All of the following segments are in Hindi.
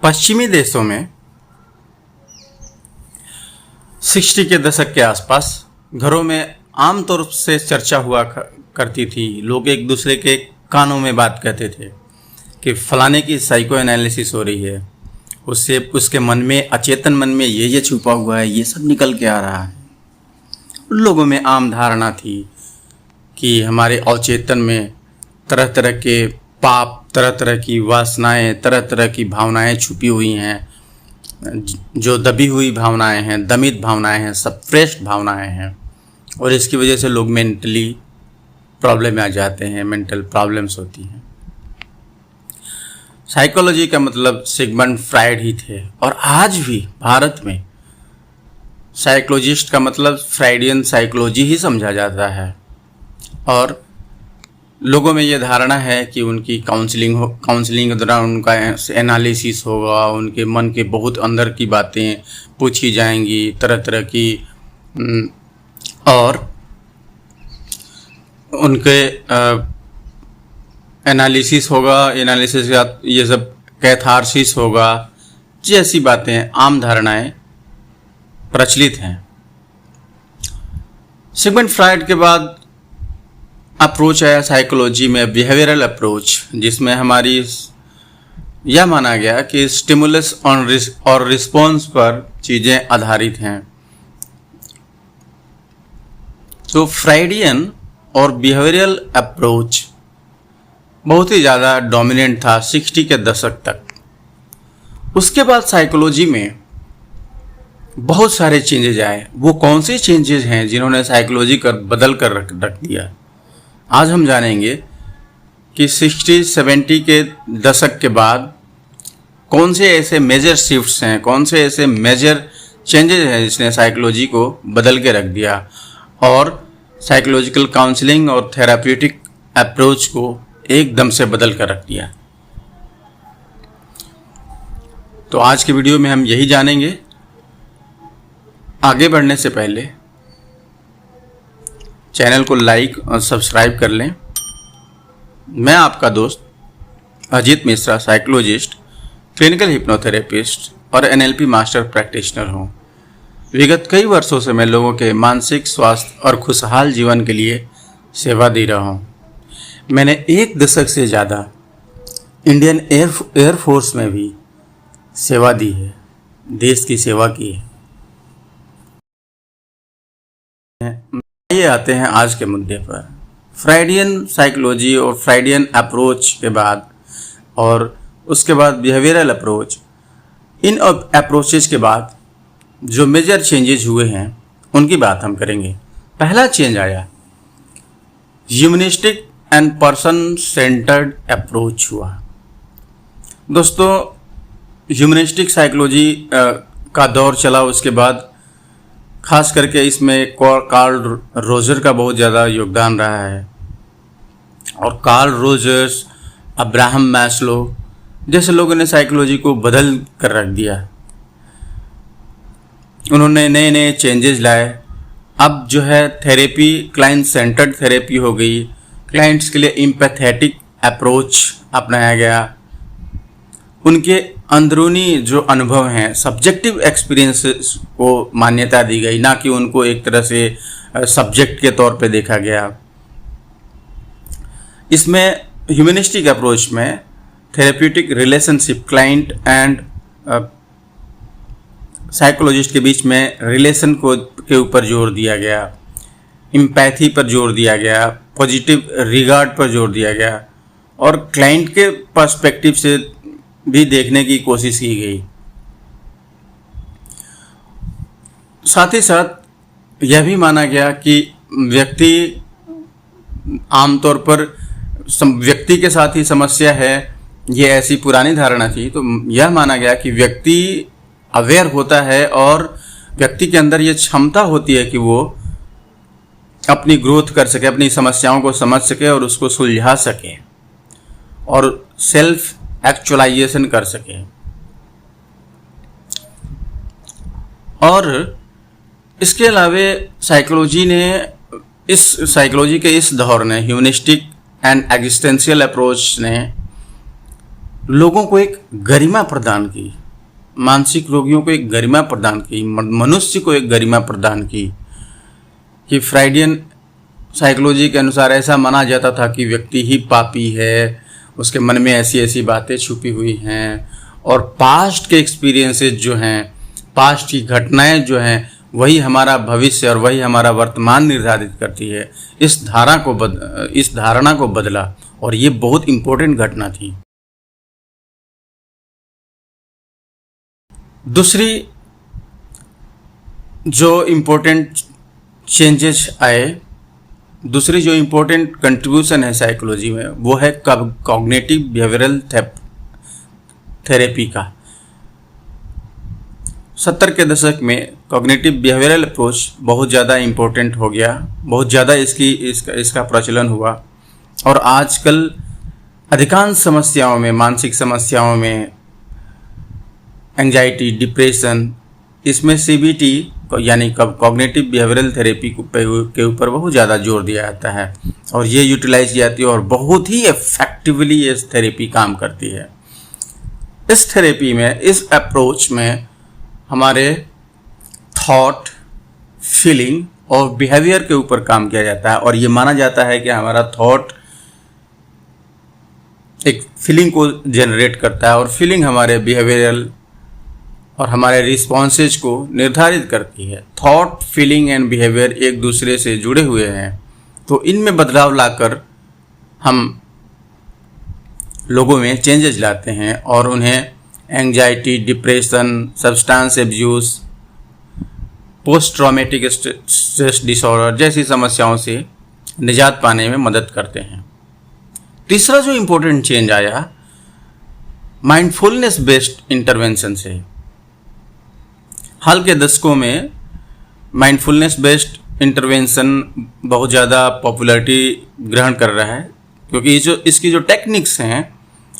पश्चिमी देशों में 60 के दशक के आसपास घरों में आमतौर से चर्चा हुआ करती थी। लोग एक दूसरे के कानों में बात कहते थे कि फलाने की साइको एनालिसिस हो रही है, उससे उसके मन में, अचेतन मन में ये छुपा हुआ है, ये सब निकल के आ रहा है। उन लोगों में आम धारणा थी कि हमारे अवचेतन में तरह तरह के पाप, तरह तरह की वासनाएं, तरह तरह की भावनाएं छुपी हुई हैं, जो दबी हुई भावनाएं हैं, दमित भावनाएं हैं, सप्रेस्ड भावनाएं हैं, और इसकी वजह से लोग मेंटली प्रॉब्लम में आ जाते हैं, मेंटल प्रॉब्लम्स होती हैं। साइकोलॉजी का मतलब सिगमंड फ्रायड ही थे, और आज भी भारत में साइकोलॉजिस्ट का मतलब फ्राइडियन साइकोलॉजी ही समझा जाता है। और लोगों में ये धारणा है कि उनकी काउंसलिंग के दौरान उनका एनालिसिस होगा, उनके मन के बहुत अंदर की बातें पूछी जाएंगी, तरह तरह की, और उनके एनालिसिस होगा, एनालिसिस का ये सब कैथारसिस होगा, जैसी बातें, आम धारणाएं प्रचलित हैं। सिगमंड फ्रायड के बाद अप्रोच आया साइकोलॉजी में, बिहेवियरल अप्रोच, जिसमें हमारी यह माना गया कि स्टिमुलस और रिस्पॉन्स पर चीज़ें आधारित हैं। तो फ्राइडियन और बिहेवियरल अप्रोच बहुत ही ज़्यादा डोमिनेंट था 60 के दशक तक। उसके बाद साइकोलॉजी में बहुत सारे चेंजेज आए। वो कौन से चेंजेज हैं जिन्होंने साइकोलॉजी कर बदल कर रख दिया, आज हम जानेंगे कि 60-70 के दशक के बाद कौन से ऐसे मेजर शिफ्ट्स हैं, कौन से ऐसे मेजर चेंजेज हैं जिसने साइकोलॉजी को बदल के रख दिया और साइकोलॉजिकल काउंसलिंग और थेराप्यूटिक अप्रोच को एकदम से बदल कर रख दिया। तो आज के वीडियो में हम यही जानेंगे। आगे बढ़ने से पहले चैनल को लाइक और सब्सक्राइब कर लें। मैं आपका दोस्त Ajit Mishra, psychologist, clinical hypnotherapist और NLP मास्टर प्रैक्टिशनर हूँ। विगत कई वर्षों से मैं लोगों के मानसिक स्वास्थ्य और खुशहाल जीवन के लिए सेवा दे रहा हूँ। मैंने 1 दशक से ज़्यादा इंडियन एयरफोर्स में भी सेवा दी है, देश की सेवा की है। ये आते हैं आज के मुद्दे पर। फ्राइडियन साइकोलॉजी और फ्राइडियन अप्रोच के बाद और उसके बाद बिहेवियरल अप्रोच, इन अप्रोचेज के बाद जो मेजर चेंजेस हुए हैं उनकी बात हम करेंगे। पहला चेंज आया, humanistic and person centred approach हुआ। दोस्तों, ह्यूमनिस्टिक साइकोलॉजी का दौर चला। उसके बाद खास करके इसमें कार्ल रोजर का बहुत ज़्यादा योगदान रहा है, और कार्ल रोजर्स, अब्राहम मैस्लो जैसे लोगों ने साइकोलॉजी को बदल कर रख दिया। उन्होंने नए नए चेंजेस लाए। अब जो है थेरेपी क्लाइंट सेंटर्ड थेरेपी हो गई, क्लाइंट्स के लिए एम्पैथेटिक अप्रोच अपनाया गया। उनके अंदरूनी जो अनुभव हैं, सब्जेक्टिव एक्सपीरियंसेस को मान्यता दी गई, ना कि उनको एक तरह से सब्जेक्ट के तौर पे देखा गया। इसमें ह्यूमनिस्टिक अप्रोच में therapeutic relationship, client and psychologist के बीच में रिलेशन को के ऊपर जोर दिया गया, एम्पैथी पर जोर दिया गया, पॉजिटिव रिगार्ड पर जोर दिया गया, और क्लाइंट के पर्सपेक्टिव से भी देखने की कोशिश की गई। साथ ही साथ यह भी माना गया कि व्यक्ति आमतौर पर व्यक्ति के साथ ही समस्या है, ये ऐसी पुरानी धारणा थी। तो यह माना गया कि व्यक्ति अवेयर होता है और व्यक्ति के अंदर ये क्षमता होती है कि वो अपनी ग्रोथ कर सके, अपनी समस्याओं को समझ सके और उसको सुलझा सके और सेल्फ एक्चुअलाइजेशन कर सके। और इसके अलावा साइकोलॉजी के इस दौर ने, ह्यूमनिस्टिक एंड एग्जिस्टेंशियल अप्रोच ने लोगों को एक गरिमा प्रदान की, मानसिक रोगियों को एक गरिमा प्रदान की, मनुष्य को एक गरिमा प्रदान की। कि फ्राइडियन साइकोलॉजी के अनुसार ऐसा माना जाता था कि व्यक्ति ही पापी है, उसके मन में ऐसी ऐसी बातें छुपी हुई हैं, और पास्ट के एक्सपीरियंसेस जो हैं, पास्ट की घटनाएं जो हैं, वही हमारा भविष्य और वही हमारा वर्तमान निर्धारित करती है। इस धारणा को बदला, और ये बहुत इम्पोर्टेंट घटना थी। दूसरी जो इम्पोर्टेंट चेंजेस आए, दूसरी जो इम्पोर्टेंट कंट्रीब्यूशन है साइकोलॉजी में, वो है कॉग्निटिव बिहेवियरल थेरेपी का। 70 के दशक में कॉग्निटिव बिहेवियरल अप्रोच बहुत ज़्यादा इम्पोर्टेंट हो गया, बहुत ज़्यादा इसका प्रचलन हुआ, और आजकल अधिकांश समस्याओं में, मानसिक समस्याओं में, एंजाइटी, डिप्रेशन, इसमें सीबीटी यानी कॉग्निटिव बिहेवियरल थेरेपी के ऊपर बहुत ज़्यादा जोर दिया जाता है, और ये यूटिलाइज की जाती है, और बहुत ही इफेक्टिवली ये थेरेपी काम करती है। इस थेरेपी में, इस अप्रोच में हमारे थॉट, फीलिंग और बिहेवियर के ऊपर काम किया जाता है, और ये माना जाता है कि हमारा थॉट एक फीलिंग को जनरेट करता है, और फीलिंग हमारे बिहेवियरल और हमारे रिस्पॉन्सेज को निर्धारित करती है। थॉट, फीलिंग एंड बिहेवियर एक दूसरे से जुड़े हुए हैं, तो इनमें बदलाव लाकर हम लोगों में चेंजेस लाते हैं, और उन्हें anxiety, depression, substance abuse, post traumatic stress disorder जैसी समस्याओं से निजात पाने में मदद करते हैं। तीसरा जो इम्पोर्टेंट चेंज आया, माइंडफुलनेस बेस्ड इंटरवेंशन से। हाल के दशकों में माइंडफुलनेस बेस्ड इंटरवेंशन बहुत ज़्यादा पॉपुलैरिटी ग्रहण कर रहा है, क्योंकि इसकी जो टेक्निक्स हैं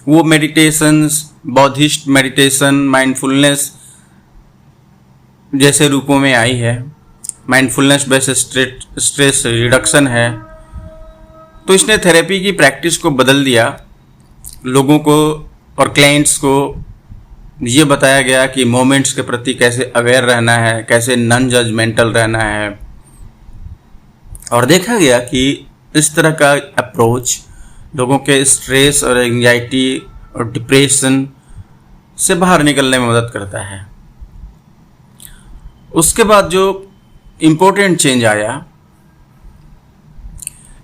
वो मेडिटेशंस, बौद्धिस्ट मेडिटेशन, माइंडफुलनेस जैसे रूपों में आई है। माइंडफुलनेस बेस्ड स्ट्रेस रिडक्शन है, तो इसने थेरेपी की प्रैक्टिस को बदल दिया। लोगों को और क्लाइंट्स को ये बताया गया कि मोमेंट्स के प्रति कैसे अवेयर रहना है, कैसे नॉन जजमेंटल रहना है, और देखा गया कि इस तरह का अप्रोच लोगों के स्ट्रेस और एंजाइटी और डिप्रेशन से बाहर निकलने में मदद करता है। उसके बाद जो इम्पोर्टेंट चेंज आया,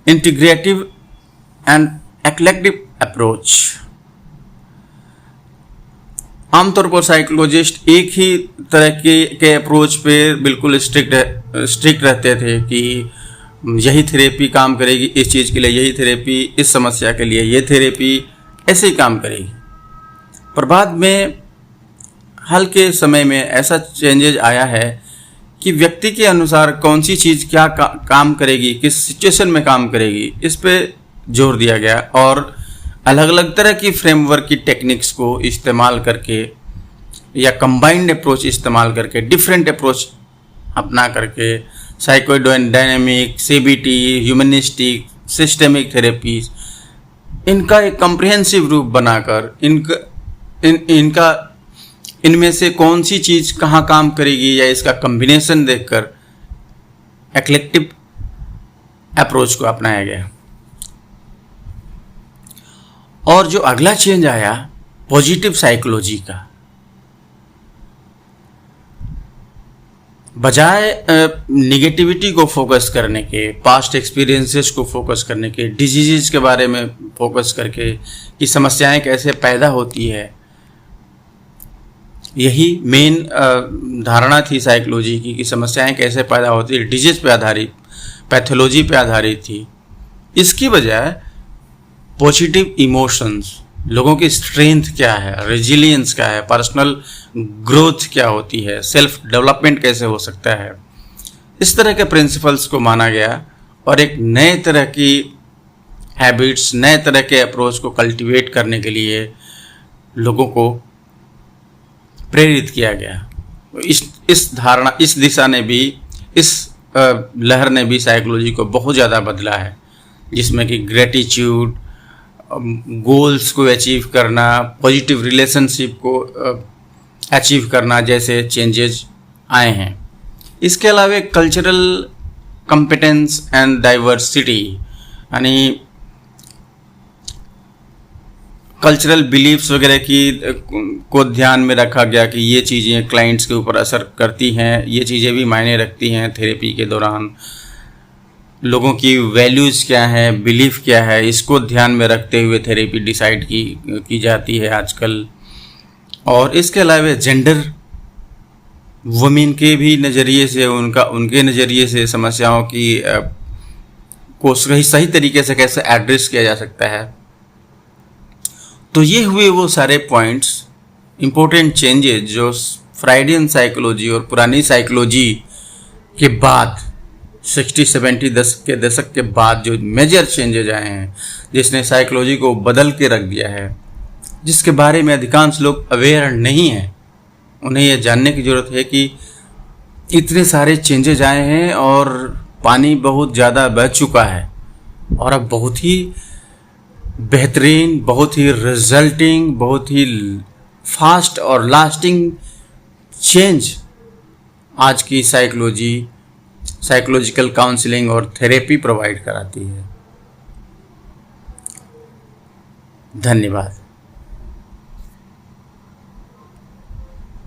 इंटीग्रेटिव एंड एक्लेक्टिव अप्रोच। आमतौर पर साइकोलॉजिस्ट एक ही तरह के अप्रोच पे बिल्कुल स्ट्रिक्ट रहते थे कि यही थेरेपी काम करेगी इस चीज़ के लिए, यही थेरेपी इस समस्या के लिए, ये थेरेपी ऐसे ही काम करेगी। पर बाद में हाल के समय में ऐसा चेंजेज आया है कि व्यक्ति के अनुसार कौन सी चीज़ क्या काम करेगी, किस सिचुएशन में काम करेगी, इस पे जोर दिया गया, और अलग अलग तरह की फ्रेमवर्क की टेक्निक्स को इस्तेमाल करके या कंबाइंड अप्रोच इस्तेमाल करके, डिफरेंट अप्रोच अपना करके, psychodynamic, CBT, humanistic, systemic therapies, इनका एक कम्प्रिहेंसिव रूप बनाकर इनमें से कौन सी चीज़ कहाँ काम करेगी या इसका कम्बिनेशन देखकर एक्लेक्टिव अप्रोच को अपनाया गया। और जो अगला चेंज आया पॉजिटिव साइकोलॉजी का, बजाय निगेटिविटी को फोकस करने के, पास्ट एक्सपीरियंसेस को फोकस करने के, डिजीज़ के बारे में फोकस करके कि समस्याएं कैसे पैदा होती है, यही मेन धारणा थी साइकोलॉजी की कि समस्याएं कैसे पैदा होती है, डिजीज़ पे आधारित, पैथोलॉजी पे आधारित थी। इसकी बजाय पॉजिटिव इमोशंस, लोगों की स्ट्रेंथ क्या है, रेजिलियंस क्या है, पर्सनल ग्रोथ क्या होती है, सेल्फ डेवलपमेंट कैसे हो सकता है, इस तरह के प्रिंसिपल्स को माना गया और एक नए तरह की हैबिट्स, नए तरह के अप्रोच को कल्टीवेट करने के लिए लोगों को प्रेरित किया गया। इस धारणा, इस दिशा ने भी, इस लहर ने भी साइकोलॉजी को बहुत ज़्यादा बदला है, जिसमें कि ग्रेटिट्यूड गोल्स को अचीव करना, पॉजिटिव रिलेशनशिप को अचीव करना जैसे चेंजेस आए हैं। इसके अलावा कल्चरल कॉम्पिटेंस एंड डाइवर्सिटी यानी कल्चरल बिलीफ्स वगैरह को ध्यान में रखा गया कि ये चीज़ें क्लाइंट्स के ऊपर असर करती हैं, ये चीज़ें भी मायने रखती हैं थेरेपी के दौरान। लोगों की वैल्यूज़ क्या हैं, बिलीफ क्या है, इसको ध्यान में रखते हुए थेरेपी डिसाइड की जाती है आजकल। और इसके अलावा जेंडर, वुमेन के भी नज़रिए से उनके नज़रिए से समस्याओं को सही तरीके से कैसे एड्रेस किया जा सकता है। तो ये हुए वो सारे पॉइंट्स, इम्पोर्टेंट चेंजेस जो फ्राइडियन साइकोलॉजी और पुरानी साइकोलॉजी के बाद 60-70 दशक के बाद जो मेजर चेंजेस आए हैं, जिसने साइकोलॉजी को बदल के रख दिया है, जिसके बारे में अधिकांश लोग अवेयर नहीं हैं। उन्हें यह जानने की ज़रूरत है कि इतने सारे चेंजेस आए हैं और पानी बहुत ज़्यादा बह चुका है और अब बहुत ही बेहतरीन, बहुत ही रिजल्टिंग, बहुत ही फास्ट और लास्टिंग चेंज आज की साइकोलॉजिकल काउंसलिंग और थेरेपी प्रोवाइड कराती है। धन्यवाद।